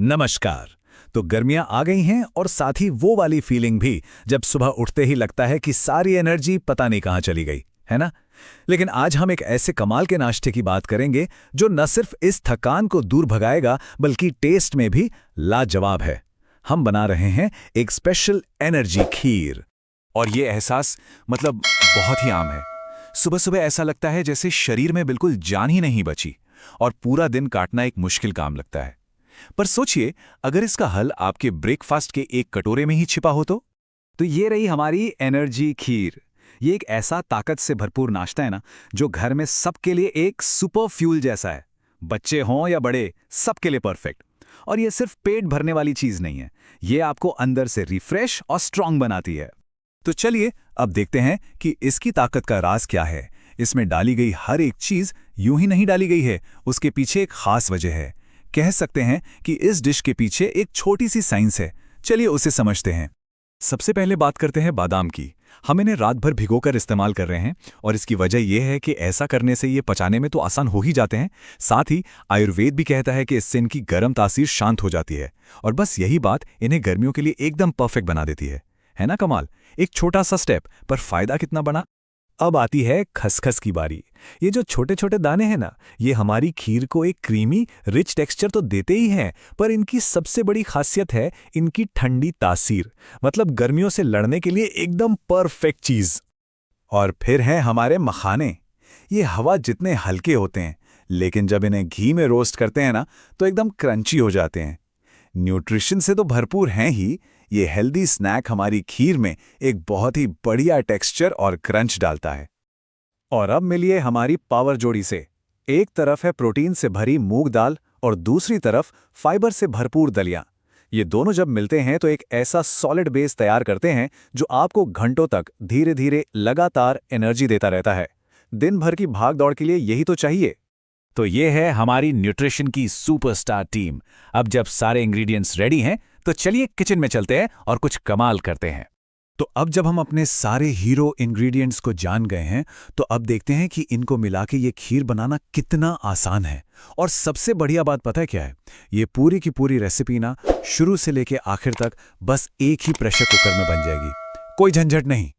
नमस्कार। तो गर्मियां आ गई हैं और साथ ही वो वाली फीलिंग भी जब सुबह उठते ही लगता है कि सारी एनर्जी पता नहीं कहां चली गई, है ना? लेकिन आज हम एक ऐसे कमाल के नाश्ते की बात करेंगे जो न सिर्फ इस थकान को दूर भगाएगा बल्कि टेस्ट में भी लाजवाब है। हम बना रहे हैं एक स्पेशल एनर्जी खीर। और ये एहसास बहुत ही आम है। सुबह सुबह ऐसा लगता है जैसे शरीर में बिल्कुल जान ही नहीं बची और पूरा दिन काटना एक मुश्किल काम लगता है। पर सोचिए, अगर इसका हल आपके ब्रेकफास्ट के एक कटोरे में ही छिपा हो तो ये रही हमारी एनर्जी खीर। ये एक ऐसा ताकत से भरपूर नाश्ता है ना, जो घर में सबके लिए एक सुपर फ्यूल जैसा है। बच्चे हों या बड़े, सबके लिए परफेक्ट। और ये सिर्फ पेट भरने वाली चीज नहीं है, ये आपको अंदर से रिफ्रेश और स्ट्रांग बनाती है। तो चलिए अब देखते हैं कि इसकी ताकत का राज क्या है। इसमें डाली गई हर एक चीज यूं ही नहीं डाली गई है, उसके पीछे एक खास वजह है। कह सकते हैं कि इस डिश के पीछे एक छोटी सी साइंस है। चलिए उसे समझते हैं। सबसे पहले बात करते हैं बादाम की। हम इन्हें रात भर भिगोकर इस्तेमाल कर रहे हैं और इसकी वजह यह है कि ऐसा करने से ये पचाने में तो आसान हो ही जाते हैं, साथ ही आयुर्वेद भी कहता है कि इससे इनकी गर्म तासीर शांत हो जाती है। और बस यही बात इन्हें गर्मियों के लिए एकदम परफेक्ट बना देती है ना कमाल? एक छोटा सा स्टेप, पर फायदा कितना बड़ा। अब आती है खसखस की बारी। ये जो छोटे छोटे दाने हैं ना, ये हमारी खीर को एक क्रीमी रिच टेक्सचर तो देते ही हैं, पर इनकी सबसे बड़ी खासियत है इनकी ठंडी तासीर। मतलब गर्मियों से लड़ने के लिए एकदम परफेक्ट चीज। और फिर हैं हमारे मखाने। ये हवा जितने हल्के होते हैं, लेकिन जब इन्हें घी में रोस्ट करते हैं ना, तो एकदम क्रंची हो जाते हैं। न्यूट्रिशन से तो भरपूर हैं ही, ये हेल्दी स्नैक हमारी खीर में एक बहुत ही बढ़िया टेक्सचर और क्रंच डालता है। और अब मिलिए हमारी पावर जोड़ी से। एक तरफ है प्रोटीन से भरी मूंग दाल और दूसरी तरफ फाइबर से भरपूर दलिया। ये दोनों जब मिलते हैं तो एक ऐसा सॉलिड बेस तैयार करते हैं जो आपको घंटों तक धीरे धीरे लगातार एनर्जी देता रहता है। दिन भर की भाग दौड़ के लिए यही तो चाहिए। तो ये है हमारी न्यूट्रिशन की सुपरस्टार टीम। अब जब सारे इंग्रेडिएंट्स रेडी हैं, तो चलिए किचन में चलते हैं और कुछ कमाल करते हैं। तो अब जब हम अपने सारे हीरो इंग्रेडिएंट्स को जान गए हैं, तो अब देखते हैं कि इनको मिला के ये खीर बनाना कितना आसान है। और सबसे बढ़िया बात पता है क्या है? ये पूरी की पूरी रेसिपी ना, शुरू से लेके आखिर तक बस एक ही प्रेशर कुकर में बन जाएगी, कोई झंझट नहीं।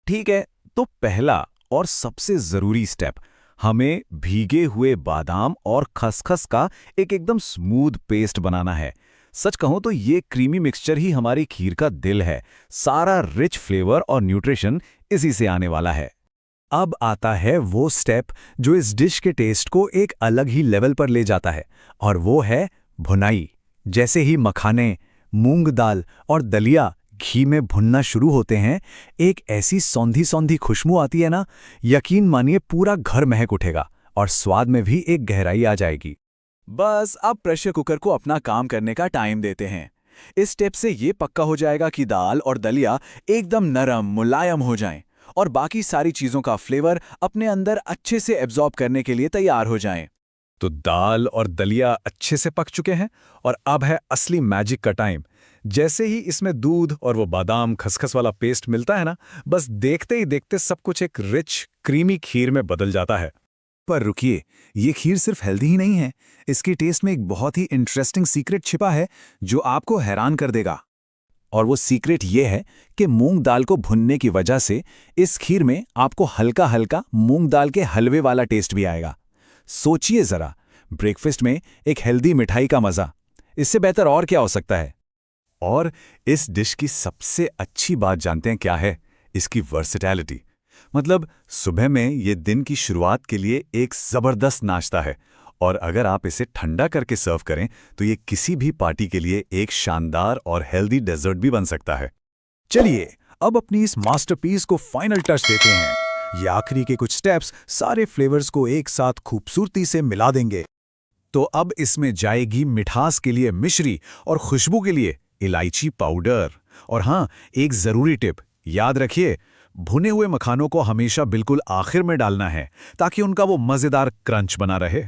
ठीक है, तो पहला और सबसे जरूरी स्टेप, हमें भीगे हुए बादाम और खसखस का एक एकदम स्मूथ पेस्ट बनाना है। सच कहूं तो ये क्रीमी मिक्सचर ही हमारी खीर का दिल है। सारा रिच फ्लेवर और न्यूट्रिशन इसी से आने वाला है। अब आता है वो स्टेप जो इस डिश के टेस्ट को एक अलग ही लेवल पर ले जाता है, और वो है भुनाई। जैसे ही मखाने, मूंग दाल और दलिया घी में भुनना शुरू होते हैं, एक ऐसी सौंधी सौंधी खुशबू आती है ना, यकीन मानिए पूरा घर महक उठेगा और स्वाद में भी एक गहराई आ जाएगी। बस अब प्रेशर कुकर को अपना काम करने का टाइम देते हैं। इस स्टेप से ये पक्का हो जाएगा कि दाल और दलिया एकदम नरम मुलायम हो जाएं और बाकी सारी चीजों का फ्लेवर अपने अंदर अच्छे से एब्जॉर्ब करने के लिए तैयार हो जाएं। तो दाल और दलिया अच्छे से पक चुके हैं और अब है असली मैजिक का टाइम। जैसे ही इसमें दूध और वो बादाम खसखस वाला पेस्ट मिलता है ना, बस देखते ही देखते सब कुछ एक रिच क्रीमी खीर में बदल जाता है। पर रुकिए, ये खीर सिर्फ हेल्दी ही नहीं है, इसके टेस्ट में एक बहुत ही इंटरेस्टिंग सीक्रेट छिपा है जो आपको हैरान कर देगा। और वो सीक्रेट ये है कि मूंग दाल को भुनने की वजह से इस खीर में आपको हल्का हल्का मूंग दाल के हलवे वाला टेस्ट भी आएगा। सोचिए जरा, ब्रेकफास्ट में एक हेल्दी मिठाई का मजा, इससे बेहतर और क्या हो सकता है? और इस डिश की सबसे अच्छी बात जानते हैं क्या है? इसकी वर्सेटैलिटी। मतलब सुबह में ये दिन की शुरुआत के लिए एक जबरदस्त नाश्ता है, और अगर आप इसे ठंडा करके सर्व करें तो ये किसी भी पार्टी के लिए एक शानदार और हेल्दी डेजर्ट भी बन सकता है। चलिए अब अपनी इस मास्टरपीस को फाइनल टच देते हैं। ये आखिरी के कुछ स्टेप्स सारे फ्लेवर्स को एक साथ खूबसूरती से मिला देंगे। तो अब इसमें जाएगी मिठास के लिए मिश्री और खुशबू के लिए इलायची पाउडर। और हाँ, एक जरूरी टिप याद रखिए, भुने हुए मखानों को हमेशा बिल्कुल आखिर में डालना है ताकि उनका वो मजेदार क्रंच बना रहे।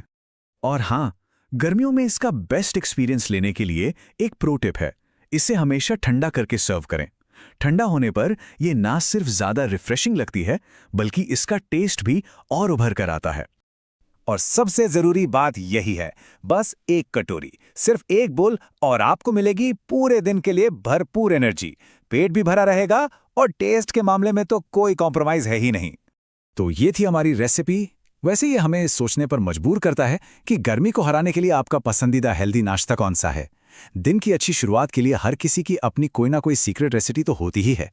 और हाँ, गर्मियों में इसका बेस्ट एक्सपीरियंस लेने के लिए एक प्रो टिप है, इसे हमेशा ठंडा करके सर्व करें। ठंडा होने पर यह ना सिर्फ ज्यादा रिफ्रेशिंग लगती है, बल्कि इसका टेस्ट भी और उभर कर आता है। और सबसे जरूरी बात यही है, बस एक कटोरी, सिर्फ एक बोल और आपको मिलेगी पूरे दिन के लिए भरपूर एनर्जी। पेट भी भरा रहेगा और टेस्ट के मामले में तो कोई कॉम्प्रोमाइज है ही नहीं। तो ये थी हमारी रेसिपी। वैसे ये हमें सोचने पर मजबूर करता है कि गर्मी को हराने के लिए आपका पसंदीदा हेल्दी नाश्ता कौन सा है। दिन की अच्छी शुरुआत के लिए हर किसी की अपनी कोई ना कोई सीक्रेट रेसिपी तो होती ही है।